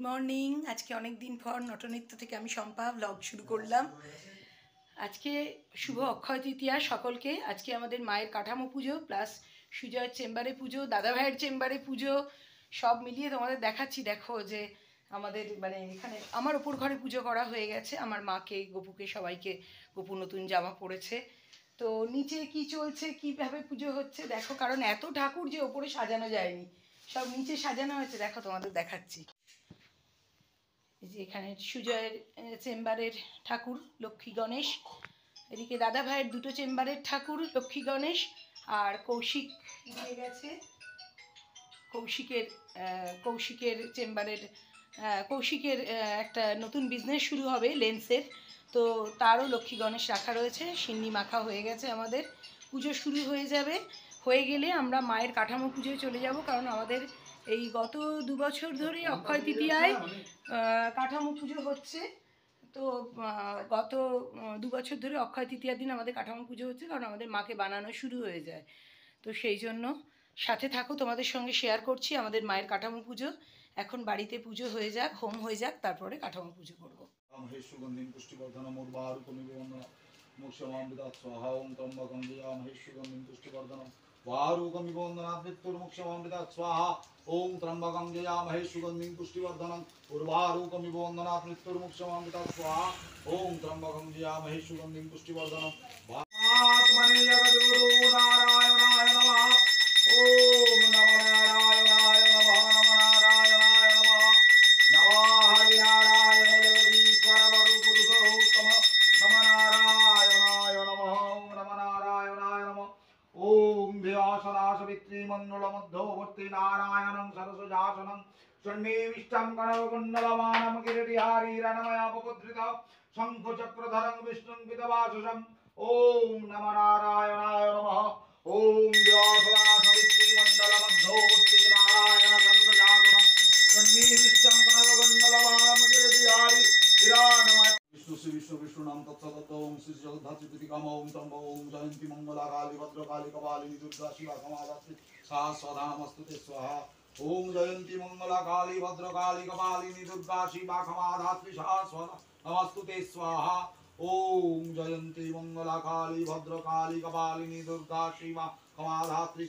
Morning. আজকে অনেক দিন পর নটনৃত্য থেকে আমি শম্পা ব্লগ শুরু করলাম। আজকে শুভ অক্ষয় তৃতীয়া সকলকে। আজকে আমাদের মায়ের কাঠামো পুজো প্লাস সুজয়ের চেম্বারে পুজো, দাদা ভাইয়ের চেম্বারে পুজো, সব মিলিয়ে তোমাদের দেখাচ্ছি। দেখো যে আমাদের মানে এখানে আমার ওপর ঘরে পুজো করা হয়ে গেছে। আমার মাকে, গপুকে, সবাইকে গপু নতুন জামা পরেছে। তো নিচে কি চলছে, কীভাবে পুজো হচ্ছে দেখো, কারণ এত ঠাকুর যে ওপরে সাজানো যায়নি, সব নিচে সাজানো হয়েছে। দেখো তোমাদের দেখাচ্ছি। এই যে এখানে সুজয়ের চেম্বারের ঠাকুর লক্ষ্মী গণেশ, এদিকে দাদা ভাইয়ের দুটো চেম্বারের ঠাকুর লক্ষ্মী গণেশ, আর কৌশিক দিয়ে গেছে কৌশিকের চেম্বারের কৌশিকের একটা নতুন বিজনেস শুরু হবে লেন্সের, তো তারও লক্ষ্মী গণেশ রাখা রয়েছে। সিন্নি মাখা হয়ে গেছে, আমাদের পুজো শুরু হয়ে যাবে। হয়ে গেলে আমরা মায়ের কাঠামো পুজোয় চলে যাব, কারণ আমাদের এই গত 2 বছর ধরে অক্ষয় তৃতীয়ায় কাঠামো পুজো হচ্ছে। তো গত 2 বছর ধরে অক্ষয় তৃতীয়ার দিন আমাদের কাঠামো পুজো হচ্ছে, কারণ আমাদের মাকে বানানো শুরু হয়ে যায়। তো সেই জন্য সাথে থাকো, তোমাদের সঙ্গে শেয়ার করছি আমাদের মায়ের কাঠামো পুজো। এখন বাড়িতে পুজো হয়ে যাক, হোম হয়ে যাক, তারপরে কাঠামো পুজো করবো। वारुकमिव वन्दनात् स्वाहा ओं त्र्यम्बकं जयामहे सुगन्धिं पुष्टिवर्धनं उर्वारुकमिव वन्दनात् मृत्युर्मुक्षमामृतात् स्वाहा ओं त्र्यम्बकं जयामहे सुगन्धिं पुष्टिवर्धनं आत्मने जगद्गुरु नारायणाय नमः ओं नमो नारायणाय नमः नमो नारायणाय नमः नमः हरिनारायण जगदीश्वर वरुपुरुषोत्तम नमो नारायणाय नमः नमो नारायणाय नमः ओम व्यासदासवित्री मंडलमध्योवर्ती नारायणं सरसजासनं षण्मेविष्टं कणवकुण्डलमानं किरीटिहारीरणमयापमुद्रितं शङ्खचक्रधरं विष्णुं पितवासुषं ओम नमो नारायणाय नमः ओम व्यासदासवित्री मंडलमध्योवर्ती नारायण सरसजासनं षण्मेविष्टं कणवकुण्डलमानं किरीटिहारीरणमया विष्णु श्री विष्णु विष्णु नाम तत्सत ओम श्री जगद्धात्री काम ओम तंब ओम जयंती मंगला काली भद्रकाली कपालिनी दुर्गा शिवा समाधात्री सहस्रनामस्तुते स्वाहा ओम जयंती मंगला काली भद्रकाली कपालिनी दुर्गा शिवा समाधात्री सहस्रनामस्तुते स्वाहा ओम जयंती मंगला काली भद्रकाली कपालिनी दुर्गा शिवा समाधात्री।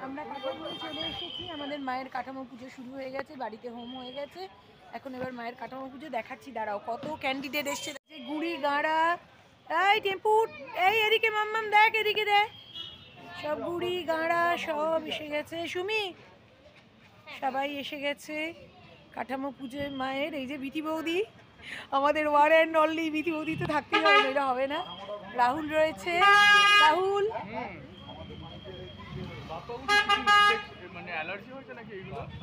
আমরা কাঠামো চলে এসেছি, আমাদের মায়ের কাঠামো পুজো শুরু হয়ে গেছে, বাড়িতে হোম হয়ে গেছে। এখন এবার মায়ের কাঠামো পুজো দেখাচ্ছি, দাঁড়াও। কত ক্যান্ডিডেট এসছে, গুড়ি গাঁড়া, এই টেম্পু, এই এদিকে মাম্মাম দেখ, এদিকে দেখ, সব গুড়ি গাঁড়া সব এসে গেছে। সুমি, সবাই এসে গেছে কাঠামো পুজোয় মায়ের। এই যে বিটি বৌদি, আমাদের ওয়ার অ্যান্ড অনলি বিটি বৌদি তো থাকতেই হবে, এটা হবে না। রাহুল রয়েছে, রাহুল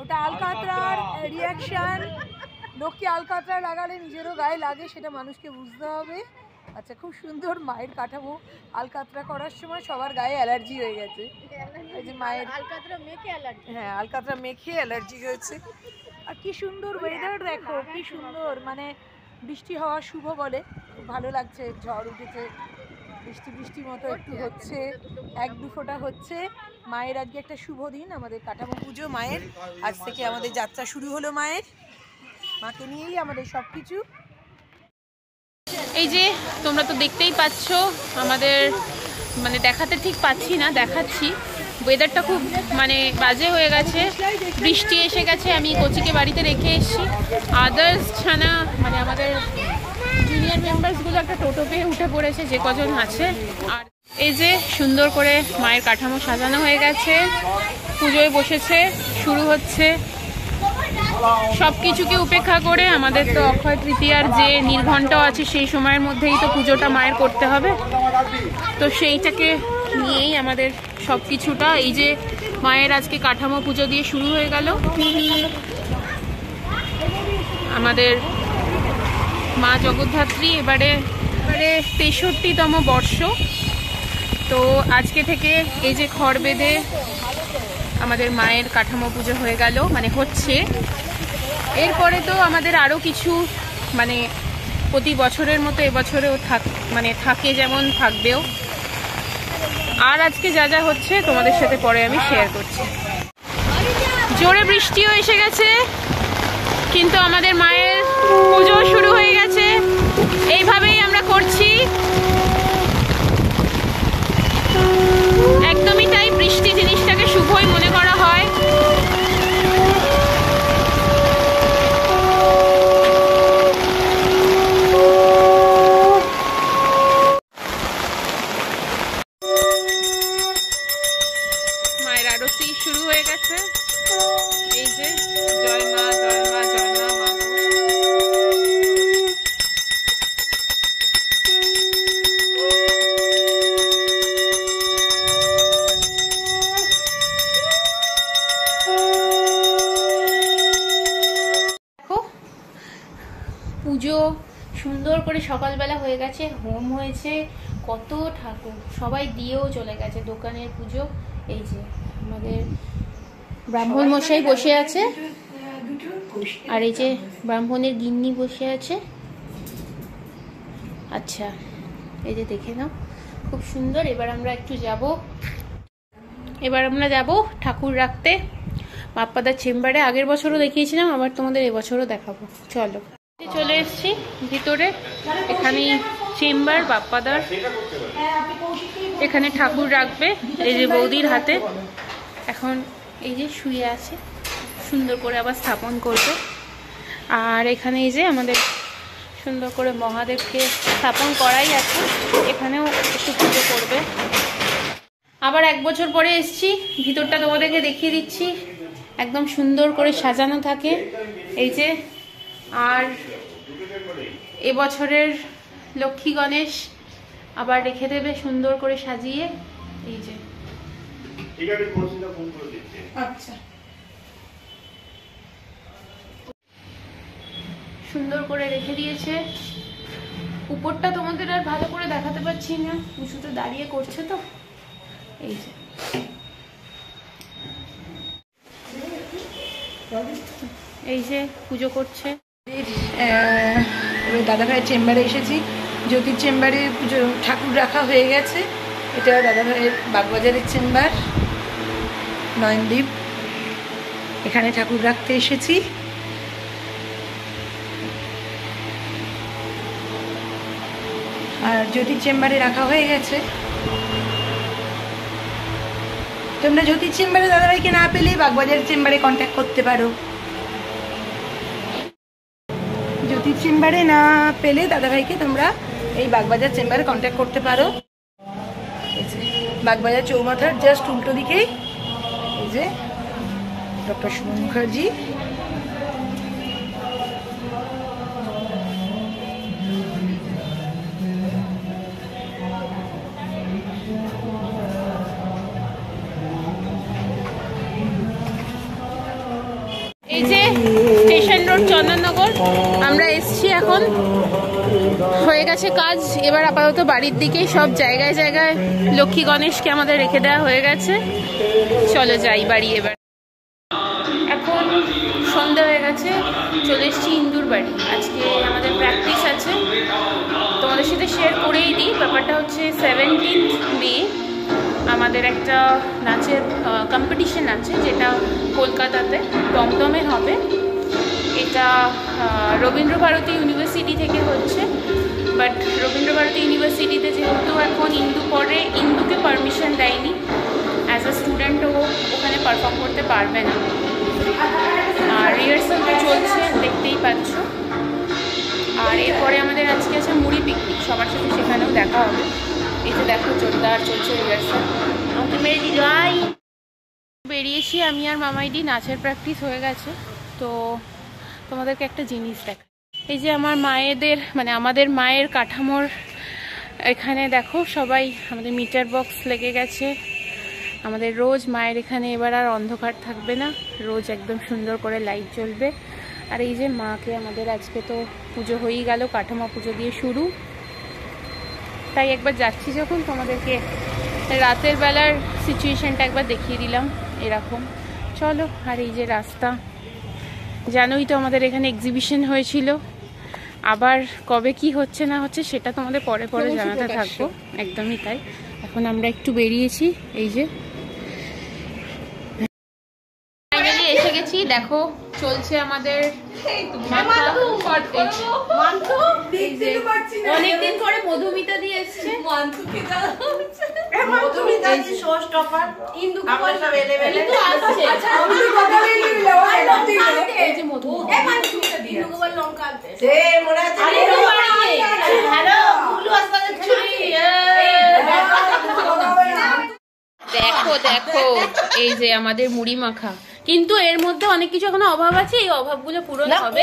ওটা আলকাতরার রিয়াকশন। লোককে আলকাতরা লাগালে নিজেরও গায়ে লাগে, সেটা মানুষকে বুঝতে হবে। আচ্ছা, খুব সুন্দর মায়ের কাঠামো। আলকাতরা করার সময় সবার গায়ে অ্যালার্জি হয়ে গেছে। এই যে মায়ের আলকাতরা মেখে অ্যালার্জি, হ্যাঁ আলকাতরা মেখে অ্যালার্জি হয়েছে। আর কি সুন্দর ওয়েদার দেখো, কি সুন্দর, মানে বৃষ্টি হওয়া শুভ বলে, খুব ভালো লাগছে। ঝড় উঠেছে, বৃষ্টি বৃষ্টি মতো একটু হচ্ছে, 1-2 ফোঁটা হচ্ছে। মায়ের আজকে একটা শুভ দিন, আমাদের কাঠামো পুজো মায়ের। আজ থেকে আমাদের যাত্রা শুরু হলো মায়ের, মাকে নিয়েই আমাদের সব কিছু। এই যে তোমরা তো দেখতেই পাচ্ছ, আমাদের মানে দেখাতে ঠিক পাচ্ছি না, দেখাচ্ছি। ওয়েদারটা খুব মানে বাজে হয়ে গেছে, বৃষ্টি এসে গেছে। আমি কোচিকে বাড়িতে রেখে এসেছি। আদার্স ছানা মানে আমাদের জুনিয়র মেম্বার্সগুলো একটা টোটো পেয়ে উঠে পড়েছে, যে কজন আছে। আর এই যে সুন্দর করে মায়ের কাঠামো সাজানো হয়ে গেছে, পুজোয় বসেছে, শুরু হচ্ছে। সব কিছুকে উপেক্ষা করে আমাদের তো অক্ষয় তৃতীয়ার যে নির্ঘণ্টাও আছে, সেই সময়ের মধ্যেই তো পুজোটা মায়ের করতে হবে। তো সেইটাকে নিয়েই আমাদের সব কিছুটা। এই যে মায়ের আজকে কাঠামো পুজো দিয়ে শুরু হয়ে গেল আমাদের মা জগদ্ধাত্রী। এবারে 63তম বর্ষ। তো আজকে থেকে এই যে খড় বেঁধে আমাদের মায়ের কাঠামো পুজো হয়ে গেল, মানে হচ্ছে। এরপরে তো আমাদের আরও কিছু মানে প্রতি বছরের মতো এবছরেও থাকে, যেমন থাকবেও। আর আজকে যা যা হচ্ছে তোমাদের সাথে পরে আমি শেয়ার করছি। জোরে বৃষ্টিও এসে গেছে, কিন্তু আমাদের মায়ের পুজো শুরু হয়ে গেছে। এইভাবেই আমরা করছি, একদমই তাই। বৃষ্টি জিনিসটাকে শুভই মনে করা হয়। মায়ের আরতি শুরু হয়ে গেছে। এই যে জয় মা, জয় মা, জয় মা, মা গো। দেখো পুজো সুন্দর করে সকালবেলা হয়ে গেছে, হোম হয়েছে, কত ঠাকুর সবাই দিয়েও চলে গেছে। দোকানের পুজো। এই যে আমাদের ব্রাহ্মণ মশাই বসে আছে, আর এই যে ব্রাহ্মণের গিন্নি বসে আছে। আচ্ছা, এই যে দেখে নাও, খুব সুন্দর। এবার আমরা একটু যাব, ঠাকুর রাখতে বাপ্পাদার চেম্বারে। আগের বছরও দেখিয়েছিলাম, আবার তোমাদের এবছরও দেখাবো। চলো, চলে এসেছি ভিতরে। এখানেই চেম্বার বাপ্পাদার, এখানে ঠাকুর রাখবে। এই যে বৌদির হাতে এখন এই যে শুয়ে আছে, সুন্দর করে আবার স্থাপন করবে। আর এখানে এই যে আমাদের সুন্দর করে মহাদেবকে স্থাপন করাই আছে, এখানেও একটু পুজো করবে। আবার 1 বছর পরে এসছি, ভিতরটা তোমাদেরকে দেখিয়ে দিচ্ছি। একদম সুন্দর করে সাজানো থাকে এই যে। আর এবছরের লক্ষ্মী গণেশ আবার রেখে দেবে সুন্দর করে সাজিয়ে। এই যে আচ্ছা, সুন্দর করে রেখে দিয়েছে। উপরটা তোমাদের আর ভালো করে দেখাতে পারছি না, উঁচুতে দাঁড়িয়ে করছে তো। এই যে পুজো করছে। দাদাভাইয়ের চেম্বারে এসেছি, জ্যোতির চেম্বারে পুজো ঠাকুর রাখা হয়ে গেছে। এটা দাদাভাইয়ের বাগবাজারের চেম্বার, নয়নদ্বীপ। এখানে ঠাকুর রাখতে এসেছি। আর জ্যোতির চেম্বারে রাখা হয়ে গেছে। তোমরা জ্যোতির চেম্বারে দাদাভাইকে না পেলে বাগবাজারের চেম্বারে কন্ট্যাক্ট করতে পারো। জ্যোতির চেম্বারে না পেলে দাদাভাইকে তোমরা এই বাগবাজার চেম্বারে কন্ট্যাক্ট করতে পারো। বাগবাজার চৌমাথার জাস্ট উল্টো দিকেই এই যে ডক্টর শুভম মুখার্জি। এই যে স্টেশন রোড, চন্দননগর আমরা এসছি। এখন হয়ে গেছে কাজ, এবার আপাতত বাড়ির দিকে। সব জায়গায় জায়গায় লক্ষ্মী গণেশকে আমাদের রেখে দেওয়া হয়ে গেছে। চলো যাই বাড়ি এবার। এখন সন্ধ্যা হয়ে গেছে, চলে এসছি ইন্দুর বাড়ি। আজকে আমাদের প্র্যাকটিস আছে, তোমাদের সাথে শেয়ার করেই দিই। ব্যাপারটা হচ্ছে 17 মে আমাদের একটা নাচের কম্পিটিশন আছে, যেটা কলকাতাতে দমদমে হবে। এটা রবীন্দ্রভারতী ইউনিভার্সিটি থেকে হচ্ছে। বাট রবীন্দ্রভারতী ইউনিভার্সিটিতে যেহেতু এখন ইন্দু পড়ে, ইন্দুকে পারমিশন দেয়নি, অ্যাজ আ স্টুডেন্টও ওখানে পারফর্ম করতে পারবে না। আর রিহার্সাল চলছে, দেখতেই পাচ্ছ। আর এরপরে আমাদের আজকে আছে মুড়ি পিকনিক, সবার সাথে সেখানেও দেখা হবে। এই যে দেখো জোরদার চলছে রিহার্সাল। আমাকে মেরে দিল। বেরিয়েছি আমি আর মামাইদি, নাচের প্র্যাকটিস হয়ে গেছে। তো তোমাদেরকে একটা জিনিস দেখা, এই যে আমার মায়েদের মানে আমাদের মায়ের কাঠামোর এখানে দেখো সবাই আমাদের মিটার বক্স লেগে গেছে। আমাদের রোজ মায়ের এখানে এবার আর অন্ধকার থাকবে না, রোজ একদম সুন্দর করে লাইট জ্বলবে। আর এই যে মাকে আমাদের আজকে তো পুজো হয়েই গেল, কাঠামো পুজো দিয়ে শুরু। তাই একবার যাচ্ছি যখন তোমাদেরকে রাতের বেলার সিচুয়েশনটা একবার দেখিয়ে দিলাম এরকম। চলো। আর এই যে রাস্তা, জানোই তো আমাদের এখানে এক্সিবিশন হয়েছিল, আবার কবে কি হচ্ছে না হচ্ছে সেটা তোমাদের পরে পরে জানাতে থাকবো। একদমই তাই। এখন আমরা একটু বেরিয়েছি, এই যে ফাইনালি এসে গেছি। দেখো চলছে আমাদের অনেকদিন পরে মধুমিতা দিয়ে এসছে। দেখো দেখো এই যে আমাদের মুড়ি মাখা, কিন্তু এর মধ্যে অনেক কিছু এখনো অভাব আছে, এই অভাবগুলো পূরণ হবে।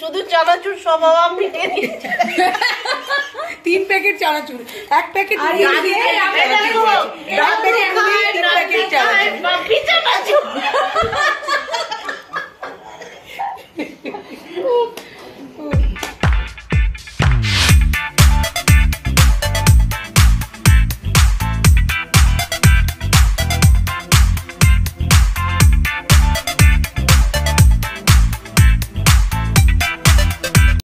শুধু চানাচুর সব অভাব মিটিয়ে দিয়েছে। 3 প্যাকেট চানাচুর, 1 প্যাকেট